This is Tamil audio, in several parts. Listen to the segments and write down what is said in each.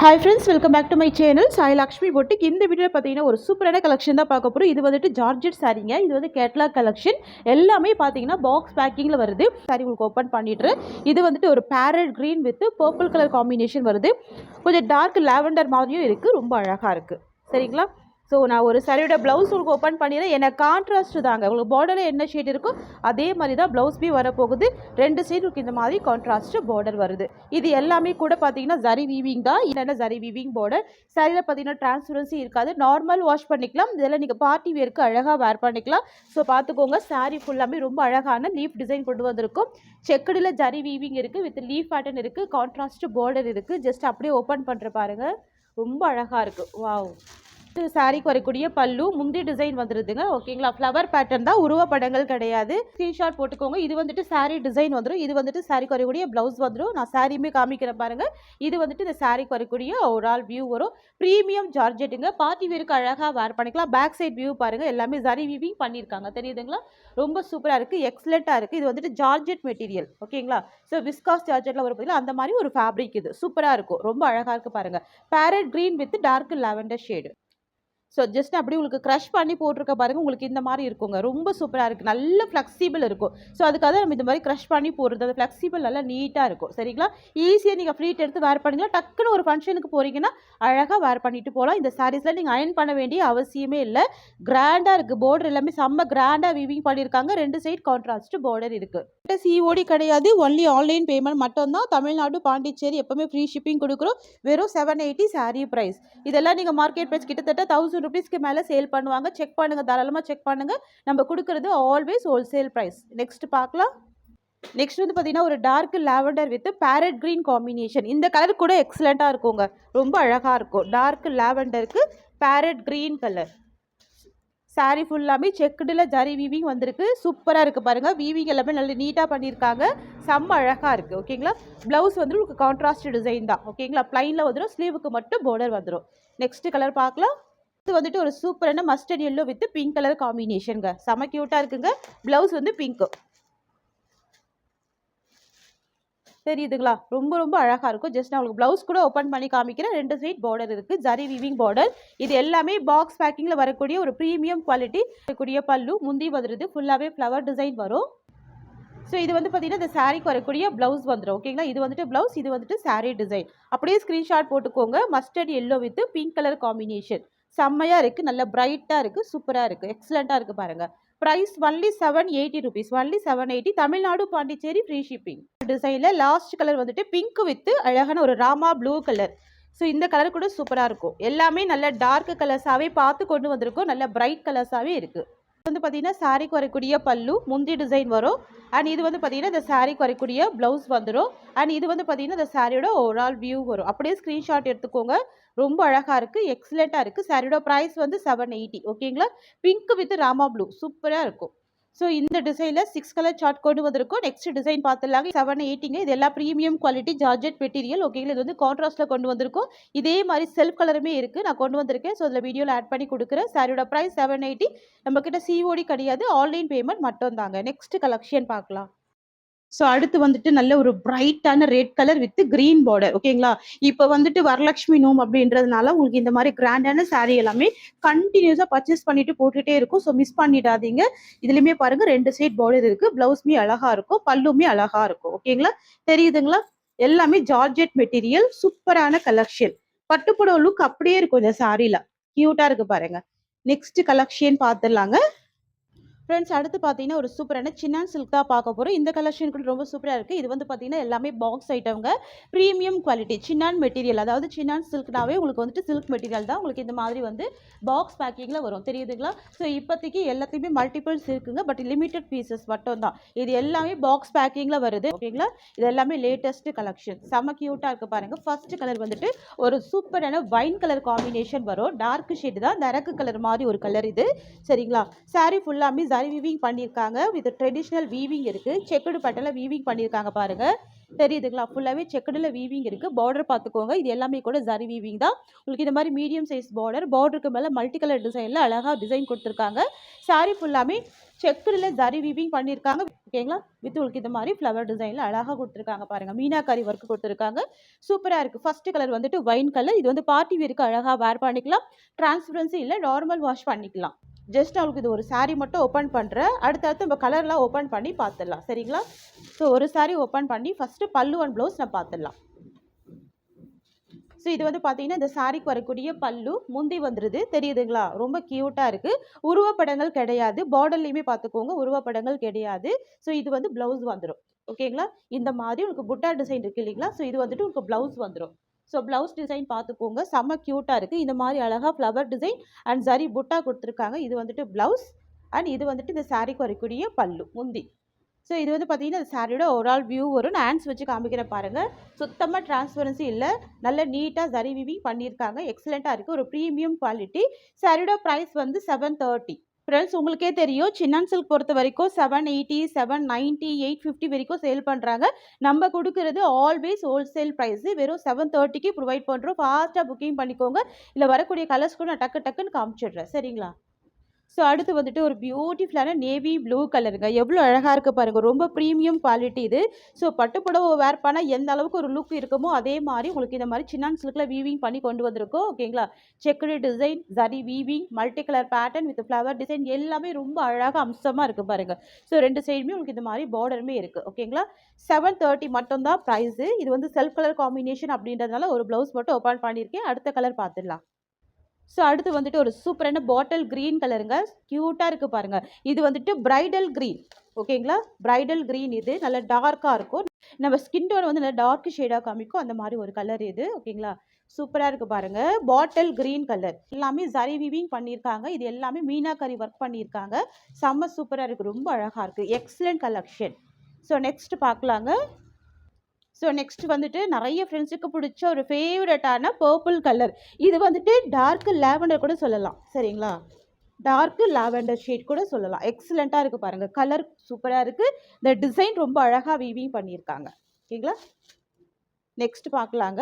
Hi friends, welcome back to my channel. Sai Lakshmi Boutique. இந்த வீடியோல பாத்தீங்கன்னா ஒரு சூப்பரான கலெக்ஷன் தான் பார்க்க போறோம். இது வந்துட்டு ஜார்ஜெட் சாரீங்க. இது வந்து கேட்லாக் கலெக்ஷன். எல்லாமே பாத்தீங்கன்னா பாக்ஸ் பேக்கிங்ல வருது. சாரி உங்களுக்கு ஓபன் பண்ணிட்டு இது வந்துட்டு ஒரு parrot green with purple color combination வருது. கொஞ்சம் டார்க் லாவெண்டர் மாதிரியும் இருக்கு. ரொம்ப அழகா இருக்கு. சரிங்களா? ஸோ நான் ஒரு சாரியோட ப்ளவுஸ் உங்களுக்கு ஓப்பன் பண்ணிடுறேன். எனக்கு கான்ட்ராஸ்ட் தாங்க. உங்களுக்கு பார்டரில் என்ன ஷேட் இருக்கோ அதே மாதிரி தான் ப்ளவுஸ் பி வரப்போகுது. ரெண்டு சைடுக்கு இந்த மாதிரி கான்ட்ராஸ்ட் பார்டர் வருது. இது எல்லாமே கூட பார்த்தீங்கன்னா ஜரி வீவிங் தான். இல்லைன்னா ஜரி வீவிங் பார்டர். சாரியில் பார்த்தீங்கன்னா டிரான்ஸ்பரன்சி இருக்காது. நார்மல் வாஷ் பண்ணிக்கலாம். இதெல்லாம் நீங்கள் பார்ட்டி வேருக்கு அழகாக வேர் பண்ணிக்கலாம். ஸோ பார்த்துக்கோங்க, சாரி ஃபுல்லாமே ரொம்ப அழகான லீஃப் டிசைன் கொண்டு வந்திருக்கும். செக்குடில் ஜரி வீவிங் இருக்குது, வித் லீஃப் பேட்டர்ன் இருக்குது, கான்ட்ராஸ்ட் பார்டர் இருக்குது. ஜஸ்ட் அப்படியே ஓப்பன் பண்ணுற பாருங்கள், ரொம்ப அழகாக இருக்குது. வாவ்! சாரிக்கு வரக்கூடிய பல்லு முந்தி டிசைன் வந்துருதுங்க. ஓகேங்களா? ஃப்ளவர் பேட்டர்ன் தான், உருவப்படங்கள் கிடையாது. ஸ்க்ரீன்ஷாட் போட்டுக்கோங்க. இது வந்துட்டு சாரி டிசைன் வந்துடும். இது வந்துட்டு சாரிக்கு வரக்கூடிய ப்ளவுஸ் வந்துடும். நான் சாரியுமே காமிக்கிறேன் பாருங்க. இது வந்துட்டு இந்த சாரிக்கு வரக்கூடிய ஒரு ஆல் வியூ வரும். ப்ரீமியம் ஜார்ஜெட்டுங்க. பார்ட்டி வேருக்கு அழகாக வேர் பண்ணிக்கலாம். பேக் சைட் வியூ பாருங்க, எல்லாமே ஜரி வீவிங் பண்ணியிருக்காங்க. தெரியுதுங்களா? ரொம்ப சூப்பராக இருக்குது, எக்ஸலண்ட்டாக இருக்குது. இது வந்துட்டு ஜார்ஜெட் மெட்டீரியல். ஓகேங்களா? ஸோ விஸ்காஸ் ஜார்ஜெட்டில் வரும் பார்த்தீங்களா, அந்த மாதிரி ஒரு ஃபேப்ரிக். இது சூப்பராக இருக்கும், ரொம்ப அழகாக இருக்குது பாருங்கள். Parrot green with dark lavender shade. So just அப்படி உங்களுக்கு க்ரஷ் பண்ணி போட்டிருக்க பாருங்கள், உங்களுக்கு இந்த மாதிரி இருக்குங்க. ரொம்ப சூப்பராக இருக்குது, நல்ல ஃப்ளெக்சிபிள் இருக்கும். ஸோ அதுக்காக நம்ம இந்த மாதிரி க்ரஷ் பண்ணி போடுறது, அது ஃப்ளெக்சிபிள் நல்லா நீட்டாக இருக்கும். சரிங்களா? ஈஸியாக நீங்கள் ஃப்ளீட் எடுத்து வேர் பண்ணிக்கலாம். டக்குன்னு ஒரு ஃபங்க்ஷனுக்கு போகிறீங்கன்னா அழகாக வேர் பண்ணிட்டு போகலாம். இந்த சாரீஸில் நீங்கள் அயன் பண்ண வேண்டிய அவசியமே இல்லை. கிராண்டாக இருக்குது. பார்டர் எல்லாமே செம்ம கிராண்டாக வீவிங் பண்ணியிருக்காங்க. ரெண்டு சைட் கான்ட்ராஸ்ட் பார்டர் இருக்குது. சிஓடி கிடையாது, ஒன்லி ஆன்லைன் பேமெண்ட் மட்டும்தான். தமிழ்நாடு, பாண்டிச்சேரி எப்போவுமே ஃப்ரீ ஷிப்பிங் கொடுக்குறோம். வெறும் 780 சாரீ ப்ரைஸ். இதெல்லாம் நீங்கள் மார்க்கெட் ப்ரைஸ் கிட்டத்தட்ட 1000 rupeesக்கு மேலே சேல் பண்ணுவாங்க. செக் பண்ணுங்கள், தாராளமாக செக் பண்ணுங்கள். நம்ம கொடுக்குறது ஆல்வேஸ் ஹோல்சேல் ப்ரைஸ். நெக்ஸ்ட் பார்க்கலாம். நெக்ஸ்ட் வந்து பார்த்தீங்கன்னா ஒரு dark lavender with parrot green combination. இந்த கலர் கூட எக்ஸலண்ட்டாக இருக்குங்க, ரொம்ப அழகாக இருக்கும். டார்க் லாவெண்டருக்கு பேரட் க்ரீன் கலர். சாரீ ஃபுல்லாமே செக்குடில் ஜரி வீவிங் வந்திருக்கு. சூப்பராக இருக்குது பாருங்கள். வீவிங் எல்லாமே நல்ல நீட்டாக பண்ணியிருக்காங்க. செம்ம அழகாக இருக்குது. ஓகேங்களா? ப்ளவுஸ் வந்து உங்களுக்கு கான்ட்ராஸ்ட் டிசைன் தான். ஓகேங்களா? ப்ளைனில் வந்துடும், ஸ்லீவுக்கு மட்டும் பார்டர் வந்துடும். நெக்ஸ்ட் கலர் பார்க்கலாம். இது வந்துட்டு ஒரு சூப்பரான mustard yellow with pink colour காம்பினேஷனுங்க. செம க்யூட்டாக இருக்குங்க. ப்ளவுஸ் வந்து பிங்க்கு. தெரியுதுங்களா? ரொம்ப ரொம்ப அழகாக இருக்கும். ஜஸ்ட் நான் உங்களுக்கு ப்ளவுஸ் கூட ஓப்பன் பண்ணி காமிக்கிறேன். ரெண்டு சைட் பார்டர் இருக்குது, ஜரி வீவிங் பார்டர். இது எல்லாமே பாக்ஸ் பேக்கிங்கில் வரக்கூடிய ஒரு ப்ரீமியம் குவாலிட்டி. வரக்கூடிய பல்லு முந்தி வந்துடுது, ஃபுல்லாகவே ஃப்ளவர் டிசைன் வரும். ஸோ இது வந்து பார்த்தீங்கன்னா இந்த சாரீக்கு வரக்கூடிய ப்ளவுஸ் வந்துடும். ஓகேங்களா? இது வந்துட்டு ப்ளவுஸ், இது வந்துட்டு சாரீ டிசைன். அப்படியே ஸ்க்ரீன்ஷாட் போட்டுக்கோங்க. Mustard yellow with pink colour combination. செம்மையாக இருக்குது, நல்ல பிரைட்டாக இருக்குது, சூப்பராக இருக்குது, எக்ஸலண்ட்டாக இருக்குது பாருங்கள். Price only 780 rupees. Only 780. Tamil Nadu, Pondicherry free shipping. டிசைனில் லாஸ்ட் கலர் வந்துட்டு பிங்க் வித் அழகான ஒரு ராமா ப்ளூ கலர். ஸோ இந்த கலர் கூட சூப்பராக இருக்கும். எல்லாமே நல்ல டார்க் கலர்ஸாகவே பார்த்து கொண்டு வந்திருக்கோம். நல்ல பிரைட் கலர்ஸாகவே இருக்குது. வந்து பார்த்தீங்கன்னா சாரீக்கு வரக்கூடிய பல்லு முந்தி டிசைன் வரும். அண்ட் இது வந்து பார்த்தீங்கன்னா இந்த சாரீக்கு வரக்கூடிய ப்ளவுஸ் வந்துடும். அண்ட் இது வந்து பார்த்தீங்கன்னா இந்த சாரியோட ஓவரால் வியூ வரும். அப்படியே ஸ்க்ரீன்ஷாட் எடுத்துக்கோங்க. ரொம்ப அழகாக இருக்குது, எக்ஸலண்ட்டாக இருக்குது. சாரியோட ப்ரைஸ் வந்து 780. ஓகேங்களா? பிங்க் வித் ராமா ப்ளூ சூப்பராக இருக்கும். ஸோ இந்த டிசைனில் 6 கலர் சார்ட் கொண்டு வந்திருக்கும். நெக்ஸ்ட் டிசைன் பார்த்துலாங்க. 780ங்க. இது எல்லாம் ப்ரீமியம் குவாலிட்டி ஜார்ஜெட் மெட்டீரியல். ஓகேங்களா? இது வந்து கான்ட்ராஸ்ட்டில் கொண்டு வந்திருக்கும். இதே மாதிரி செல்ஃப் கலருமே இருக்குது, நான் கொண்டு வந்திருக்கேன். ஸோ அதில் வீடியோவில் ஆட் பண்ணி கொடுக்குறேன். சாரியோட ப்ரைஸ் 780. நம்மக்கிட்ட சிஓடி கிடையாது, ஆன்லைன் பேமெண்ட் மட்டும் தாங்க. நெக்ஸ்ட் கலெக்ஷன் பார்க்கலாம். ஸோ அடுத்து வந்துட்டு நல்ல ஒரு பிரைட்டான red colour with green border. ஓகேங்களா? இப்போ வந்துட்டு வரலட்சுமி நோம் அப்படின்றதுனால உங்களுக்கு இந்த மாதிரி கிராண்டான சாரீ எல்லாமே கண்டினியூஸாக பர்ச்சேஸ் பண்ணிட்டு போட்டுகிட்டே இருக்கும். ஸோ மிஸ் பண்ணிடாதீங்க. இதுலையுமே பாருங்க, ரெண்டு சைட் பார்டர் இருக்குது. ப்ளவுஸுமே அழகாக இருக்கும், பல்லுமே அழகாக இருக்கும். ஓகேங்களா? தெரியுதுங்களா? எல்லாமே ஜார்ஜெட் மெட்டீரியல், சூப்பரான கலெக்ஷன். பட்டுப்புடவை லுக் அப்படியே இருக்கும் இந்த சாரியில். க்யூட்டாக இருக்குது பாருங்க. Next collection பார்த்துடலாங்க. ஃப்ரெண்ட்ஸ், அடுத்து பார்த்தீங்கன்னா ஒரு சூப்பரான சின்னான் சில்க் தான் பார்க்க போகிறோம். இந்த கலெக்ஷன் கூட ரொம்ப சூப்பராக இருக்குது. இது வந்து பார்த்தீங்கன்னா எல்லாமே பாக்ஸ் ஐட்டம்ங்க. Premium quality chinon material. அதாவது சின்னான் சில்க்னாவே உங்களுக்கு வந்துட்டு சில்க் மெட்டீரியல் தான். உங்களுக்கு இந்த மாதிரி வந்து பாக்ஸ் பேக்கிங்கில் வரும். தெரியுதுங்களா? ஸோ இப்போதைக்கு எல்லாத்தையுமே மல்டிபிள்ஸ் இருக்குங்க, பட் லிமிட்டட் பீசஸ் மட்டும் தான். இது எல்லாமே பாக்ஸ் பேக்கிங்கில் வருது. ஓகேங்களா? இது எல்லாமே லேட்டஸ்ட் கலெக்ஷன். செம க்யூட்டாக இருக்குது பாருங்கள். ஃபர்ஸ்ட் கலர் வந்துட்டு ஒரு சூப்பரான வைன் கலர் காம்பினேஷன் வரும். டார்க் ஷேடு தான், இந்த அரக்கு கலர் மாதிரி ஒரு கலர் இது. சரிங்களா? சாரீ ஃபுல்லாமே ஜரி வீவிங் பண்ணியிருக்காங்க. வித் ட்ரெடிஷ்னல் வீவிங் இருக்குது. செக்குடு பட்டனில் வீவிங் பண்ணியிருக்காங்க பாருங்கள். தெரியுதுங்களா? ஃபுல்லாகவே செக்குடில் வீவிங் இருக்குது. பார்டர் பார்த்துக்கோங்க. இது எல்லாமே கூட ஜரி வீவிங் தான். உங்களுக்கு இந்த மாதிரி மீடியம் சைஸ் பார்டருக்கு மேலே மல்டி கலர் டிசைனில் அழகாக டிசைன் கொடுத்துருக்காங்க. சாரீ ஃபுல்லாமே செக்குடில் ஜரி வீவிங் பண்ணியிருக்காங்க. ஓகேங்களா? வித் உங்களுக்கு இந்த மாதிரி ஃப்ளவர் டிசைனில் அழகாக கொடுத்துருக்காங்க பாருங்கள். மீனாக்காரி ஒர்க் கொடுத்துருக்காங்க. சூப்பராக இருக்குது. ஃபஸ்ட்டு கலர் வந்துட்டு வைன் கலர். இது வந்து பார்ட்டி வேருக்கு அழகாக வேர் பண்ணிக்கலாம். டிரான்ஸ்பரன்சி இல்லை, நார்மல் வாஷ் பண்ணிக்கலாம். ஜஸ்ட் அவங்களுக்கு இது ஒரு சாரீ மட்டும் ஓப்பன் பண்ணுறேன். அடுத்தடுத்து நம்ம கலர்லாம் ஓப்பன் பண்ணி பார்த்துடலாம். சரிங்களா? ஸோ ஒரு சாரீ ஓப்பன் பண்ணி ஃபஸ்ட்டு பல்லு அண்ட் ப்ளவுஸ் நான் பார்த்துடலாம். ஸோ இது வந்து பார்த்தீங்கன்னா இந்த சாரீக்கு வரக்கூடிய பல்லு முந்தி வந்துடுது. தெரியுதுங்களா? ரொம்ப க்யூட்டாக இருக்குது. உருவப்படங்கள் கிடையாது. பார்டர்லேயுமே பார்த்துக்கோங்க, உருவப்படங்கள் கிடையாது. ஸோ இது வந்து ப்ளவுஸ் வந்துடும். ஓகேங்களா? இந்த மாதிரி உங்களுக்கு புட்டா டிசைன் இருக்குது இல்லைங்களா? ஸோ இது வந்துட்டு உங்களுக்கு ப்ளவுஸ் வந்துடும். ஸோ ப்ளவுஸ் டிசைன் பார்த்துக்கோங்க, செம்ம க்யூட்டாக இருக்குது. இந்த மாதிரி அழகாக ஃப்ளவர் டிசைன் அண்ட் ஜரி புட்டா கொடுத்துருக்காங்க. இது வந்துட்டு ப்ளவுஸ் அண்ட் இது வந்துட்டு இந்த சாரீக்கு வரக்கூடிய பல்லு முந்தி. ஸோ இது வந்து பார்த்தீங்கன்னா இந்த சாரியோட ஓவரால் வியூ வரும். நான் ஹேண்ட்ஸ் வச்சு காமிக்கிறேன் பாருங்கள். சுத்தமாக டிரான்ஸ்பரன்சி இல்லை, நல்ல நீட்டாக ஜரி வீவிங் பண்ணியிருக்காங்க. எக்ஸலண்ட்டாக இருக்குது. ஒரு ப்ரீமியம் குவாலிட்டி. சாரியோட ப்ரைஸ் வந்து 730. ஃப்ரெண்ட்ஸ், உங்களுக்கே தெரியும், சின்னான் சில்க் பொறுத்த வரைக்கும் 780, 790, 850 வரைக்கும் சேல் பண்ணுறாங்க. நம்ம கொடுக்குறது ஆல்வேஸ் ஹோல்சேல் ப்ரைஸு. வெறும் 730க்கு ப்ரொவைட் பண்ணுறோம். ஃபாஸ்ட்டாக புக்கிங் பண்ணிக்கோங்க. இல்லை வரக்கூடிய கலர்ஸ் கூட நான் டக்குன்னு காமிச்சிடுறேன். சரிங்களா? ஸோ அடுத்து வந்துட்டு ஒரு பியூட்டிஃபுல்லான நேவி ப்ளூ கலருங்க. எவ்வளோ அழகாக இருக்குது பாருங்கள். ரொம்ப ப்ரீமியம் குவாலிட்டி இது. ஸோ பட்டுப்புடவை வேர் பண்ணால் எந்த அளவுக்கு ஒரு லுக் இருக்குமோ அதே மாதிரி உங்களுக்கு இந்த மாதிரி சின்னான் சில்கில் வீவிங் பண்ணி கொண்டு வந்திருக்கோம். ஓகேங்களா? Checked design, zari weaving, multi colour pattern with flower design எல்லாமே ரொம்ப அழகாக அம்சமாக இருக்குது பாருங்கள். ஸோ ரெண்டு சைடுமே உங்களுக்கு இந்த மாதிரி பார்டருமே இருக்குது. ஓகேங்களா? 730 மட்டும்தான் ப்ரைஸு. இது வந்து செல்ஃப் கலர் காம்பினேஷன் அப்படின்றதுனால ஒரு ப்ளவுஸ் மட்டும் ஓப்பன் பண்ணியிருக்கேன். அடுத்த கலர் பார்த்துடலாம். ஸோ அடுத்து வந்துட்டு ஒரு சூப்பரான பாட்டில் க்ரீன் கலருங்க. க்யூட்டாக இருக்குது பாருங்கள். இது வந்துட்டு பிரைடல் க்ரீன். ஓகேங்களா? Bridal green. இது நல்லா டார்க்காக இருக்கும். நம்ம ஸ்கின் டோன் வந்து நல்லா டார்க் ஷேடாக காமிக்கும். அந்த மாதிரி ஒரு கலர் இது. ஓகேங்களா? சூப்பராக இருக்குது பாருங்கள். Bottle green colour. எல்லாமே ஜரி வீவிங் பண்ணியிருக்காங்க. இது எல்லாமே மீனாக்கரி ஒர்க் பண்ணியிருக்காங்க. செம்ம சூப்பராக இருக்குது. ரொம்ப அழகாக இருக்குது. Excellent collection. ஸோ நெக்ஸ்ட் பார்க்கலாங்க. ஸோ நெக்ஸ்ட் வந்துட்டு நிறைய ஃப்ரெண்ட்ஸுக்கு பிடிச்ச ஒரு ஃபேவரட்டான பர்பிள் கலர். இது வந்துட்டு டார்க் லாவெண்டர் கூட சொல்லலாம். சரிங்களா? டார்க் லாவெண்டர் ஷேட் கூட சொல்லலாம். எக்ஸலண்ட்டாக இருக்குது பாருங்கள். கலர் சூப்பராக இருக்குது. இந்த டிசைன் ரொம்ப அழகாக வீவிங் பண்ணியிருக்காங்க. ஓகேங்களா? நெக்ஸ்ட் பார்க்கலாங்க.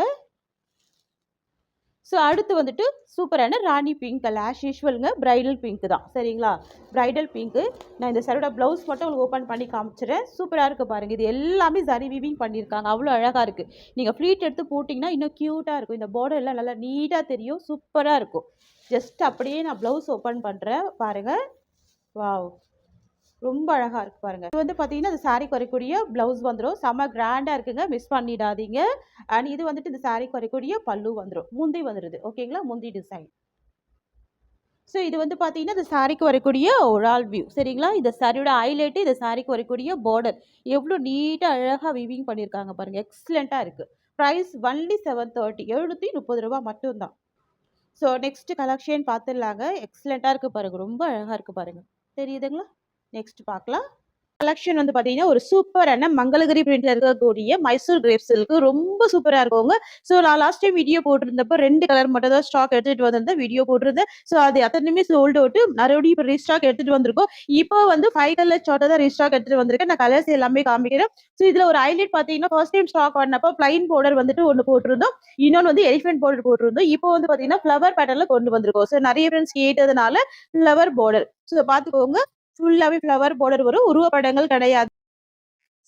ஸோ அடுத்து வந்துட்டு சூப்பரான ராணி பிங்க் கலர். ஆஸ் யூஷுவலுங்க பிரைடல் பிங்க் தான். சரிங்களா? Bridal pink. நான் இந்த சாரியோட ப்ளவுஸ் மட்டும் உங்களுக்கு ஓப்பன் பண்ணி காமிச்சிடுறேன். சூப்பராக இருக்குது பாருங்கள். இது எல்லாமே ஜரி வீவிங் பண்ணியிருக்காங்க. அவ்வளோ அழகாக இருக்குது. நீங்கள் ஃப்ளீட் எடுத்து போட்டிங்கன்னா இன்னும் க்யூட்டாக இருக்கும். இந்த பார்டர் எல்லாம் நல்லா நீட்டாக தெரியும். சூப்பராக இருக்கும். ஜஸ்ட் அப்படியே நான் ப்ளவுஸ் ஓப்பன் பண்ணுறேன் பாருங்கள். வாவ், ரொம்ப அழகாக இருக்குது பாருங்கள். இது வந்து பார்த்தீங்கன்னா இந்த சாரீக்கு வரக்கூடிய ப்ளவுஸ் வந்துடும். செம்ம கிராண்டாக இருக்குங்க. மிஸ் பண்ணிடாதீங்க. அண்ட் இது வந்துட்டு இந்த சாரீக்கு வரக்கூடிய பல்லு வந்துடும். முந்தி வந்துடுது. ஓகேங்களா? முந்தி டிசைன். ஸோ இது வந்து பார்த்தீங்கன்னா இந்த சாரீக்கு வரக்கூடிய ஓவரால் வியூ. சரிங்களா? இந்த சாரியோட ஹைலைட்டு இந்த சாரீக்கு வரக்கூடிய பார்டர் எவ்வளோ நீட்டாக அழகாக வீவிங் பண்ணியிருக்காங்க பாருங்கள். எக்ஸலண்ட்டாக இருக்குது. Price only 730. 730 ரூபா மட்டும்தான். ஸோ நெக்ஸ்ட் கலெக்ஷன் பார்த்துடலாங்க. எக்ஸலண்ட்டாக இருக்குது பாருங்கள். ரொம்ப அழகாக இருக்குது பாருங்கள். தெரியுதுங்களா? நெக்ஸ்ட் பார்க்கலாம். கலெக்ஷன் வந்து பார்த்தீங்கன்னா ஒரு சூப்பரான மங்களகிரி பிரிண்ட்ல இருக்கக்கூடிய மைசூர் கிரேப் சில்க் ரொம்ப சூப்பராக இருக்குங்க. ஸோ நான் லாஸ்ட் டைம் வீடியோ போட்டிருந்தப்போ 2 கலர் மட்டும் தான் ஸ்டாக் எடுத்துகிட்டு வந்திருந்தேன். வீடியோ போட்டிருந்தேன். ஸோ அது அத்தனையுமே சோல்டு அவுட்டு. மறுபடியும் இப்போ ரீஸ்டாக் எடுத்துகிட்டு வந்திருக்கோம். இப்போ வந்து 5 கலர் ஷார்ட்டை தான் ரீஸ்டாக் எடுத்துகிட்டு வந்திருக்கேன். நான் கலர்ஸ் எல்லாமே காமிக்கிறேன். ஸோ இதில் ஒரு ஹைலைட் பார்த்தீங்கன்னா ஃபர்ஸ்ட் டைம் ஸ்டாக் பண்ணப்போ பிளைன் பார்டர் வந்துட்டு ஒன்று போட்டிருந்தோம். இன்னொன்று வந்து எலிஃபென்ட் பார்டர் போட்டிருந்தோம். இப்போ வந்து பார்த்தீங்கன்னா ஃப்ளவர் பேட்டர்ல கொண்டு வந்திருக்கோம். ஸோ நிறைய ஃப்ரெண்ட்ஸ் கேட்டதுனால ஃப்ளவர் பார்டர். ஸோ பார்த்துக்கோங்க, ஃபுல்லாகவே ஃப்ளவர் பார்டர் வரும். உருவப்படங்கள் கிடையாது.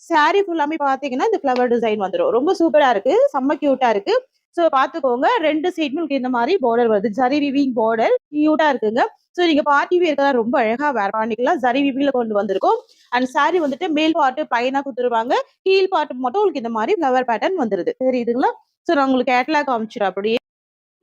சாரி ஃபுல்லாமே பார்த்தீங்கன்னா இந்த ஃப்ளவர் டிசைன் வந்துடும். ரொம்ப சூப்பராக இருக்குது. செம்ம க்யூட்டாக இருக்குது. ஸோ பார்த்துக்கோங்க, 2 சைடுமே உங்களுக்கு இந்த மாதிரி பார்டர் வருது. ஜரி வீவிங் பார்டர் க்யூட்டாக இருக்குங்க. ஸோ நீங்கள் பார்ட்டி வேர்க்கெல்லாம் ரொம்ப அழகாக வேர் பண்ணிக்கலாம். ஜரி வீவிங்கில் கொண்டு வந்திருக்கோம். அண்ட் சாரி வந்துட்டு மேல் பார்ட்டு பையனாக கொடுத்துருவாங்க. கீழ் பார்ட்டு மட்டும் உங்களுக்கு இந்த மாதிரி ஃப்ளவர் பேட்டர்ன் வந்துடுது. தெரியுதுங்களா? ஸோ நான் உங்களுக்கு கேட்லாக் காமிச்சிடும். அப்படியே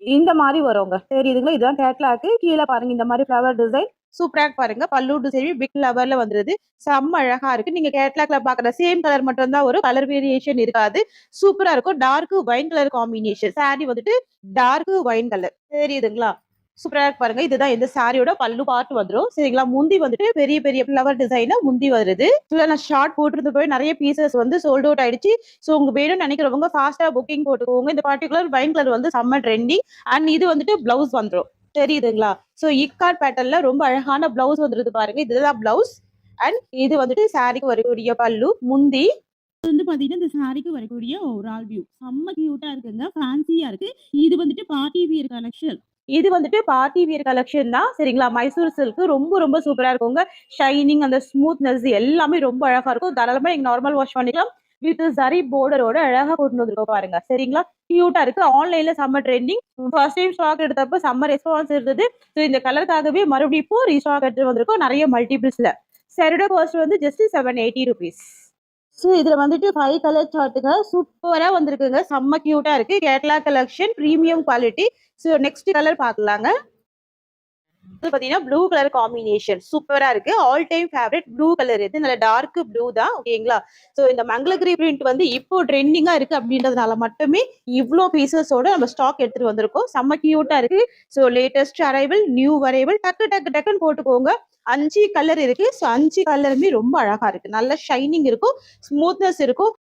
இந்த மாதிரி வருங்க. தெரியுதுங்களா? இதுதான் கேட்லாக்கு. கீழே பாருங்க இந்த மாதிரி ஃப்ளவர் டிசைன் சூப்பராக பாருங்க. பல்லு டிசைன் பிக் லெவல்ல வந்துருது. செம்ம அழகா இருக்கு. நீங்க கேட்லாக்ல பாக்குற சேம் கலர் மட்டும் தான் வரும். கலர் வேரியேஷன் இருக்காது. சூப்பரா இருக்கும். Dark wine colour combination. Sari வந்துட்டு டார்க் வைன் கலர். தெரியுதுங்களா? சூப்பரா இருக்கு பாருங்க. இதுதான் இந்த சாரியோட பல்லு பார்ட் வந்துடும். சரிங்களா? முந்தி வந்துட்டு பெரிய பெரிய ஃப்ளவர் டிசைனா முந்தி வருது. நான் ஷார்ட் போட்டு போய் நிறைய பீசஸ் வந்து சோல்ட் அவுட் ஆயிடுச்சு. ஸோ உங்க வேணும்னு நினைக்கிறவங்க ஃபாஸ்டா புக்கிங் போட்டுக்கோங்க. இந்த பர்டிகுலர் வைன் கலர் வந்து செம்ம ட்ரெண்டிங். அண்ட் இது வந்துட்டு பிளவுஸ் வந்துடும். தெரியுதுங்களா? ஸோ இக்காட் பேட்டர்ன்ல ரொம்ப அழகான பிளவுஸ் வந்துருது பாருங்க. இதுதான் பிளவுஸ். அண்ட் இது வந்துட்டு சாரிக்கு வரக்கூடிய பல்லு, முந்தி. இது வந்து பாத்தீங்கன்னா இந்த சாரிக்கு வரக்கூடிய ஓவரால் வியூ செம்ம கியூட்டா இருக்குங்க. ஃபேன்சியா இருக்கு. இது வந்துட்டு பார்ட்டி வியர் கலெக்ஷன். இது வந்துட்டு பார்ட்டி வியர் கலெக்ஷன் தான். சரிங்களா? மைசூர் சில்க் ரொம்ப ரொம்ப சூப்பரா இருக்குங்க. ஷைனிங் அந்த ஸ்மூத்னஸ் எல்லாமே ரொம்ப அழகா இருக்கும். தாராளமா நீங்க நார்மல் வாஷ் பண்ணிக்கலாம். வித் சரி போர்டரோட அழகா கொண்டு வந்திருக்கோம் பாருங்க. சரிங்களா? கியூட்டா இருக்கு. ஆன்லைன்ல செம்ம ட்ரெண்டிங். ஃபர்ஸ்ட் டைம் ஸ்டாக் எடுத்தப்ப செம்ம ரெஸ்பான்ஸ் இருந்தது. ஸோ இந்த கலருக்காகவே மறுபடியும் இப்போ ரீஸ்டாக் எடுத்து வந்திருக்கோம். நிறைய மல்டிபிள்ஸ்ல. சரியோட காஸ்ட் வந்து ஜஸ்ட் 780 rupees. ஸோ இதுல வந்துட்டு 5 கலர் சார்ட்டுங்க. சூப்பரா வந்திருக்குங்க. செம்ம கியூட்டா இருக்கு. Catalogue collection premium quality. So next colour பார்க்கலாங்க. இது பாத்தீங்கன்னா ப்ளூ கலர் காம்பினேஷன் சூப்பரா இருக்கு. All time favourite blue colour. இது நல்ல டார்க் ப்ளூ தான். ஓகேங்களா? ஸோ இந்த மங்களகிரி பிரிண்ட் வந்து இப்போ ட்ரெண்டிங்கா இருக்கு அப்படின்றதுனால மட்டுமே இவ்வளோ பீசஸோட நம்ம ஸ்டாக் எடுத்துட்டு வந்திருக்கோம். செம்ம கியூட்டா இருக்கு. So latest arrival, new arrival, டக்கு டக்கு டக்குன்னு போட்டுக்கோங்க. 5 கலர் இருக்கு. ஸோ 5 கலருமே ரொம்ப அழகா இருக்கு. நல்ல ஷைனிங் இருக்கும், ஸ்மூத்னஸ் இருக்கும்.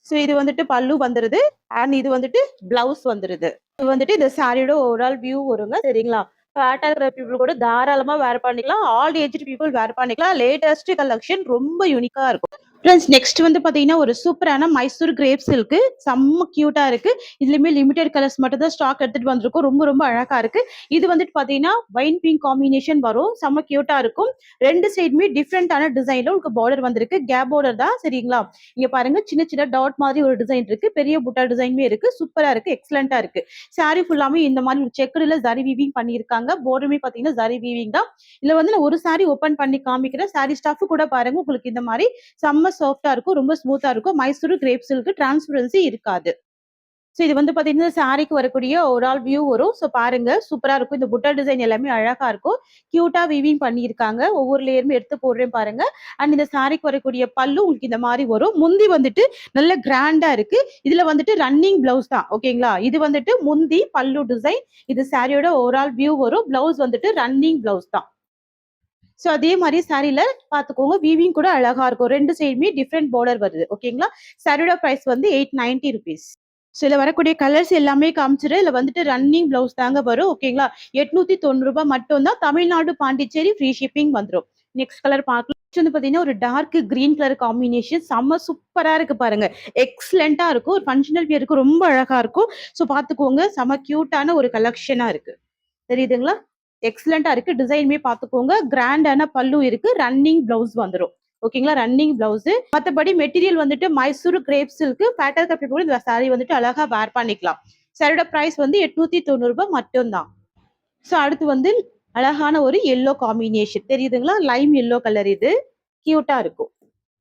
ஸோ இது வந்துட்டு பல்லு வந்துருது. அண்ட் இது வந்துட்டு பிளவுஸ் வந்துருது. இது வந்துட்டு இந்த சாரியோட ஓவரால் வியூ வருங்க. சரிங்களா? ஃபேட்டா இருக்கிற பீப்புள் கூட தாராளமா வேர் பண்ணிக்கலாம். ஆல் ஏஜ்டு பீப்புள் வேர் பண்ணிக்கலாம். லேட்டஸ்ட் கலெக்ஷன் ரொம்ப யூனிக்கா இருக்கும். ஃப்ரெண்ட்ஸ் நெக்ஸ்ட் வந்து பாத்தீங்கன்னா ஒரு சூப்பரான மைசூர் கிரேப் சில்க் செம்ம கியூட்டா இருக்கு. இதுலயுமே லிமிடெட் கலர்ஸ் மட்டும் தான் ஸ்டாக் எடுத்துட்டு வந்திருக்கும். ரொம்ப ரொம்ப அழகா இருக்கு. இது வந்துட்டு பாத்தீங்கன்னா வைன் பிங்க் காம்பினேஷன் வரும். செம்ம கியூட்டா இருக்கும். ரெண்டு சைடுமே டிஃப்ரெண்டான டிசைன்ல உங்களுக்கு பார்டர் வந்திருக்கு. கேப் பார்டர் தான். சரிங்களா? இங்க பாருங்க சின்ன சின்ன டாட் மாதிரி ஒரு டிசைன் இருக்கு. பெரிய புட்டா டிசைனுமே இருக்கு. சூப்பரா இருக்கு. எக்ஸலண்டா இருக்கு. சாரி ஃபுல்லாமே இந்த மாதிரி செக்குடுல ஜரி வீவிங் பண்ணியிருக்காங்க. பார்டருமே பாத்தீங்கன்னா ஜரி வீவிங் தான். இதுல வந்து நான் ஒரு சாரி ஓபன் பண்ணி காமிக்கிறேன். சாரி ஸ்டஃப் கூட பாருங்க உங்களுக்கு இந்த மாதிரி செம்ம சாஃப்டா இருக்கும். ரொம்ப ஸ்மூத்தா இருக்கும். மைசூர் கிரேப் சில்க் டிரான்ஸ்பரன்சி இருக்காது. ஸோ இது வந்து பாத்தீங்கன்னா சாரிக்கு வரக்கூடிய ஓவரால் வியூ வரும். ஸோ பாருங்க சூப்பரா இருக்கும். இந்த புட்டா டிசைன் எல்லாமே அழகா இருக்கும். கியூட்டா வீவிங் பண்ணியிருக்காங்க. ஒவ்வொரு லேயருமே எடுத்து போடுறேன் பாருங்க. அண்ட் இந்த சாரிக்கு வரக்கூடிய பல்லு உங்களுக்கு இந்த மாதிரி வரும். முந்தி வந்துட்டு நல்ல கிராண்டா இருக்கு. இதுல வந்துட்டு ரன்னிங் பிளவுஸ் தான். ஓகேங்களா? இது வந்துட்டு முந்தி பல்லு டிசைன். இது சாரியோட ஓவரால் வியூ வரும். பிளவுஸ் வந்துட்டு ரன்னிங் பிளவுஸ் தான். ஸோ அதே மாதிரி சாரில பாத்துக்கோங்க. வீவிங் கூட அழகா இருக்கும். ரெண்டு சைடுமே டிஃப்ரெண்ட் பார்டர் வருது. ஓகேங்களா? சாரியோட பிரைஸ் வந்து 890 rupees. ஸோ இதுல வரக்கூடிய கலர்ஸ் எல்லாமே காமிச்சிரு. இதுல வந்துட்டு ரன்னிங் பிளவுஸ் தாங்க வரும். ஓகேங்களா? 890 ரூபாய் மட்டும் தான். தமிழ்நாடு, பாண்டிச்சேரி ஃப்ரீ ஷிப்பிங் வந்துடும். நெக்ஸ்ட் கலர் பார்க்கலாம். வந்து பாத்தீங்கன்னா ஒரு டார்க் கிரீன் கலர் காம்பினேஷன் செம்ம சூப்பரா இருக்கு பாருங்க. எக்ஸலண்டா இருக்கும். ஒரு ஃபங்க்ஷனல் வியருக்கு ரொம்ப அழகா இருக்கும். ஸோ பாத்துக்கோங்க. செம்ம கியூட்டான ஒரு கலெக்ஷனா இருக்கு. தெரியுதுங்களா? எக்ஸலண்டா இருக்கு. டிசைனுமே பாத்துக்கோங்க. கிராண்டான பல்லு இருக்கு. ரன்னிங் பிளவுஸ் வந்துடும். ஓகேங்களா? Running blouse. மத்தபடி மெட்டீரியல் வந்துட்டு மைசூர் கிரேப் சில்க் பேட்டர் கப்பி கூட இந்த சாரி வந்துட்டு அழகா வேர் பண்ணிக்கலாம். சாரியோட பிரைஸ் வந்து 890 ரூபாய் மட்டும் தான். ஸோ அடுத்து வந்து அழகான ஒரு எல்லோ காம்பினேஷன் தெரியுதுங்களா? Lime yellow colour. இது கியூட்டா இருக்கும்.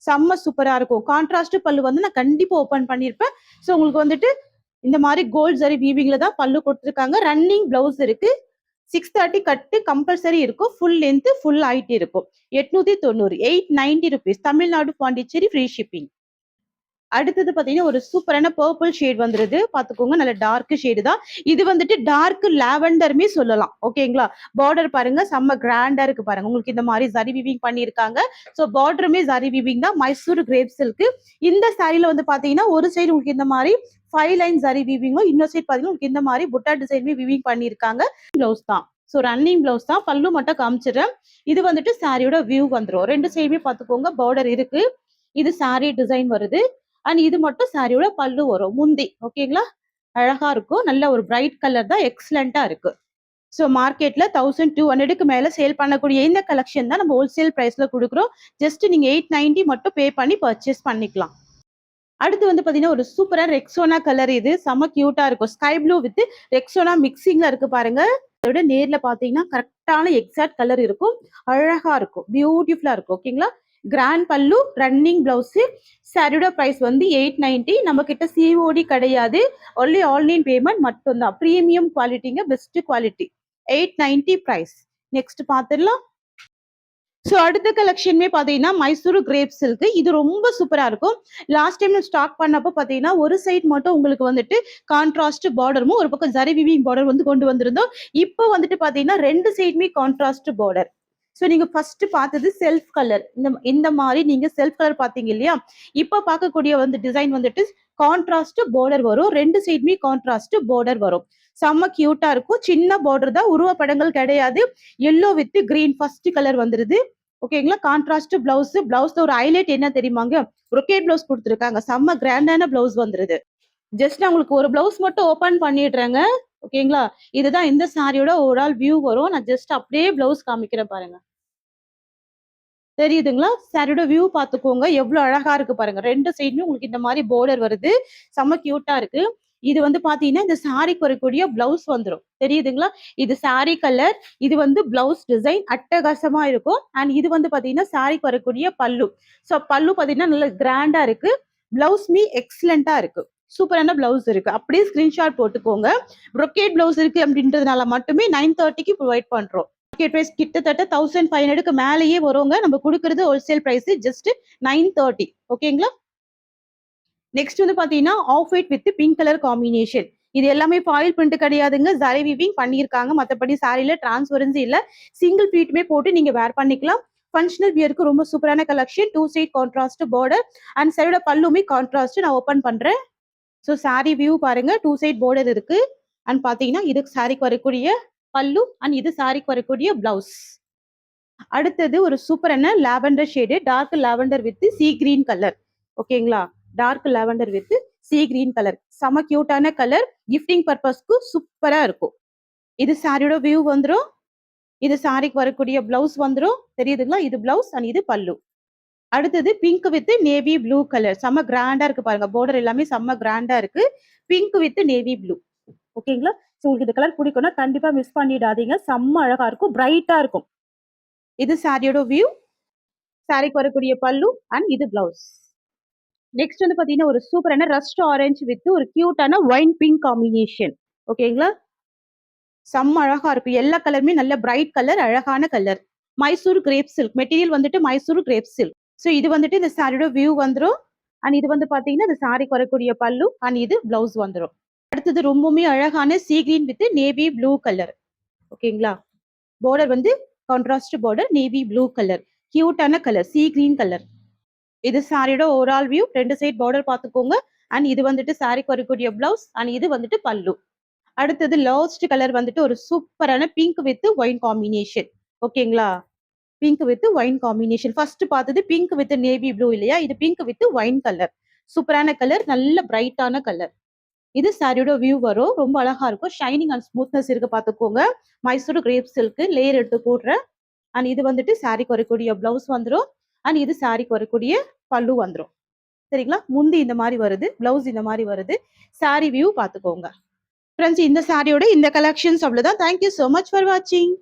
செம்ம சூப்பரா இருக்கும். கான்ட்ராஸ்ட் பல்லு வந்து நான் கண்டிப்பா ஓபன் பண்ணிருப்பேன். ஸோ உங்களுக்கு வந்துட்டு இந்த மாதிரி கோல்ட் ஜரி வீவிங்ல தான் பல்லு கொடுத்துருக்காங்க. ரன்னிங் பிளவுஸ் இருக்கு. 630 கட்டு கம்பல்சரி இருக்கும். ஃபுல் லென்த் ஃபுல் ஹைட் இருக்கும். 890 890 rupees. Tamil Nadu, Pondicherry free shipping. அடுத்தது பாத்தீங்கன்னா ஒரு சூப்பரான பர்பிள் ஷேட் வந்துருது. பாத்துக்கோங்க. நல்ல டார்க் ஷேடு தான். இது வந்துட்டு டார்க் லாவெண்டர்மே சொல்லலாம். ஓகேங்களா? பார்டர் பாருங்க செம்ம கிராண்டா இருக்கு பாருங்க. உங்களுக்கு இந்த மாதிரி ஜரி வீவிங் பண்ணியிருக்காங்க. ஸோ பார்டருமே ஜரி வீவிங் தான். Mysore grape silk. இந்த சாரில வந்து பாத்தீங்கன்னா ஒரு சைடு உங்களுக்கு இந்த மாதிரி 5 லைன் ஜரி வீவிங்கும், இன்னொரு சைடு பாத்தீங்கன்னா உங்களுக்கு இந்த மாதிரி புட்டா டிசைனுமே வீவிங் பண்ணியிருக்காங்க. பிளவுஸ் தான். ஸோ ரன்னிங் பிளவுஸ் தான். பல்லு மட்டும் காமிச்சிடுறேன். இது வந்துட்டு சாரியோட வியூ வந்துடும். ரெண்டு சைடுமே பாத்துக்கோங்க. பார்டர் இருக்கு. இது சாரி டிசைன் வருது. அண்ட் இது மட்டும் சாரியோட பல்லு வரும். முந்தி. ஓகேங்களா? அழகா இருக்கும். நல்ல ஒரு பிரைட் கலர் தான். எக்ஸலண்டா இருக்கு. ஸோ மார்க்கெட்ல 1200க்கு மேல சேல் பண்ணக்கூடிய இந்த கலெக்ஷன் தான் நம்ம ஹோல்சேல் பிரைஸ்ல கொடுக்குறோம். ஜஸ்ட் நீங்க 890 மட்டும் பே பண்ணி பர்ச்சேஸ் பண்ணிக்கலாம். அடுத்து வந்து பாத்தீங்கன்னா ஒரு சூப்பரா ரெக்ஸோனா கலர். இது செம கியூட்டா இருக்கும். ஸ்கை ப்ளூ வித் ரெக்ஸோனா மிக்சிங்ல இருக்கு பாருங்க. அதோட நேர்ல பாத்தீங்கன்னா கரெக்டான எக்ஸாக்ட் கலர் இருக்கும். அழகா இருக்கும். பியூட்டிஃபுல்லா இருக்கும். ஓகேங்களா? கிராண்ட் பல்லு, ரன்னிங் பிளவுஸ். சாரியோட பிரைஸ் வந்து 890. நம்ம கிட்ட சிஓடி கிடையாது. ஒன்லி ஆன்லைன் பேமெண்ட் மட்டும் தான். பிரீமியம் குவாலிட்டிங்க. Best quality. 890 பிரைஸ். நெக்ஸ்ட் பாத்துடலாம். ஸோ அடுத்த கலெக்ஷனுமே பாத்தீங்கன்னா மைசூர் கிரேப் சில்க். இது ரொம்ப சூப்பரா இருக்கும். லாஸ்ட் டைம் ஸ்டாக் பண்ணப்போ பாத்தீங்கன்னா ஒரு சைட் மட்டும் உங்களுக்கு வந்துட்டு கான்ட்ராஸ்ட் பார்டரும் ஒரு பக்கம் ஜரி வீவிங் பார்டர் வந்து கொண்டு வந்திருந்தோம். இப்போ வந்துட்டு பாத்தீங்கன்னா ரெண்டு சைடுமே கான்ட்ராஸ்ட் பார்டர். ஸோ நீங்க ஃபர்ஸ்ட் பார்த்தது செல்ஃப் கலர். இந்த மாதிரி நீங்க செல்ஃப் கலர் பார்த்தீங்க இல்லையா? இப்ப பார்க்கக்கூடிய வந்து டிசைன் வந்துட்டு கான்ட்ராஸ்ட் பார்டர் வரும். 2 சைடுமே கான்ட்ராஸ்ட் பார்டர் வரும். செம்ம கியூட்டா இருக்கும். சின்ன பார்டர் தான், உருவப்படங்கள் கிடையாது. Yellow with green first colour வந்துருது. ஓகேங்களா? Contrast blouse. பிளவுஸ்ல ஒரு ஹைலைட் என்ன தெரியுமாங்க? brocade பிளவுஸ் கொடுத்துருக்காங்க. செம்ம கிராண்டான பிளவுஸ் வந்துருது. ஜஸ்ட் நான் உங்களுக்கு ஒரு பிளவுஸ் மட்டும் ஓபன் பண்ணிடுறேங்க. ஓகேங்களா? இதுதான் இந்த சாரியோட ஓவரால் வியூ வரும். நான் ஜஸ்ட் அப்படியே பிளவுஸ் காமிக்கிறேன் பாருங்க. தெரியுதுங்களா? சாரியோட வியூ பார்த்துக்கோங்க. எவ்வளவு அழகா இருக்கு பாருங்க. 2 சைடுமே உங்களுக்கு இந்த மாதிரி பார்டர் வருது. செம்ம கியூட்டா இருக்கு. இது வந்து பாத்தீங்கன்னா இந்த சாரிக்கு வரக்கூடிய பிளவுஸ் வந்துரும். தெரியுதுங்களா? இது சாரி கலர். இது வந்து பிளவுஸ் டிசைன் அட்டகாசமா இருக்கும். அண்ட் இது வந்து பாத்தீங்கன்னா சாரிக்கு வரக்கூடிய பல்லு. ஸோ பல்லு பாத்தீங்கன்னா நல்ல கிராண்டா இருக்கு. பிளவுஸ் எக்ஸலண்டா இருக்கு. சூப்பரான பிளவுஸ் இருக்கு. அப்படியே ஸ்கிரீன்ஷாட் போட்டுக்கோங்க. brocade பிளவுஸ் இருக்கு அப்படின்றதுனால மட்டுமே 930க்கு ப்ரொவைட் பண்றோம். மார்க்கெட் பிரைஸ் கிட்டத்தட்ட 1500க்கு மேலேயே வருங்க. நம்ம கொடுக்கறது ஹோல்சேல் பிரைஸ் ஜஸ்ட் 930. ஓகேங்களா? நெக்ஸ்ட் வந்து பாத்தீங்கன்னா off white with pink colour combination. இது எல்லாமே ஃபாயில் பிரிண்ட் கிடையாதுங்க. ஜரி வீவிங் பண்ணியிருக்காங்க. மற்றபடி சாரியில டிரான்ஸ்பரன்சி இல்ல. சிங்கிள் பீட்டுமே போட்டு நீங்க வேர் பண்ணிக்கலாம். ஃபங்க்ஷனல் வியருக்கு ரொம்ப சூப்பரான collection. 2 side contrast border and சரியோட பல்லுமே கான்ட்ராஸ்ட். நான் ஓபன் பண்றேன். ஸோ சாரி வியூ பாருங்க. 2 சைட் பார்டர் இருக்கு. அண்ட் பாத்தீங்கன்னா இது சாரிக்கு வரக்கூடிய பல்லு அண்ட் இது சாரிக்கு வரக்கூடிய பிளவுஸ். அடுத்தது ஒரு சூப்பரான lavender shade. Dark lavender with sea green colour. ஓகேங்களா? Dark lavender with sea green colour. செம கியூட்டான கலர். கிஃப்டிங் பர்பஸ்க்கு சூப்பரா இருக்கும். இது சாரியோட வியூ வந்துரும். இது சாரிக்கு வரக்கூடிய பிளவுஸ் வந்துரும். தெரியுதுங்களா? இது பிளவுஸ் அண்ட் இது பல்லு. அடுத்தது pink with navy blue colour. செம்ம கிராண்டா இருக்கு பாருங்க. பார்டர் எல்லாமே செம்ம கிராண்டா இருக்கு. Pink with navy blue. ஓகேங்களா? ஸோ உங்களுக்கு இந்த கலர் பிடிக்கும்னா கண்டிப்பா மிஸ் பண்ணிடாதீங்க. செம்ம அழகா இருக்கும். பிரைட்டா இருக்கும். இது சாரியோட வியூ. சாரிக்கு வரக்கூடிய பல்லு அண்ட் இது பிளவுஸ். நெக்ஸ்ட் வந்து பாத்தீங்கன்னா ஒரு சூப்பரான ரஸ்ட் ஆரஞ்சு வித் ஒரு கியூட்டான ஒயின் பிங்க் காம்பினேஷன். ஓகேங்களா? செம்ம அழகா இருக்கும். எல்லா கலருமே நல்ல பிரைட் கலர், அழகான colour. Mysore grape silk material வந்துட்டு மைசூர் கிரேப் சில்க். ஸோ இது வந்துட்டு இந்த சாரியோட வியூ வந்துரும். அண்ட் இது வந்து பாத்தீங்கன்னா இந்த சாரிக்கு வரக்கூடிய பல்லு அண்ட் இது பிளவுஸ் வந்துரும். அடுத்தது ரொம்பவுமே அழகான sea green with navy blue colour. ஓகேங்களா? பார்டர் வந்து contrast border, navy blue colour. கியூட்டான கலர், சீ கிரீன் கலர். இது சாரியோட ஓவரால் வியூ. 2 சைட் பார்டர் பார்த்துக்கோங்க. அண்ட் இது வந்துட்டு சாரிக்கு வரக்கூடிய பிளவுஸ் அண்ட் இது வந்துட்டு பல்லு. அடுத்தது லாஸ்ட் கலர் வந்துட்டு ஒரு சூப்பரான பிங்க் வித் ஒயின் காம்பினேஷன். ஓகேங்களா? Pink with wine combination. First பார்த்தது பிங்க் வித் நேவி ப்ளூ இல்லையா? இது பிங்க் வித் ஒயின் கலர். சூப்பரான கலர், நல்ல பிரைட்டான கலர். இது சாரியோட வியூ வரும். ரொம்ப அழகா இருக்கும். ஷைனிங் அண்ட் ஸ்மூத்னஸ் இருக்கு பார்த்துக்கோங்க. மைசூர் கிரேப் சில்க் லேயர் எடுத்து போடுறேன். அண்ட் இது வந்துட்டு சாரிக்கு வரக்கூடிய பிளவுஸ் வந்துடும். அண்ட் இது சாரிக்கு வரக்கூடிய பல்லு வந்துடும். சரிங்களா? முந்தி இந்த மாதிரி வருது, பிளவுஸ் இந்த மாதிரி வருது. சாரி வியூ பார்த்துக்கோங்க. ஃப்ரெண்ட்ஸ், இந்த சாரியோட இந்த கலெக்ஷன்ஸ் அவ்வளவுதான். தேங்க்யூ so மச் ஃபார் வாட்சிங்.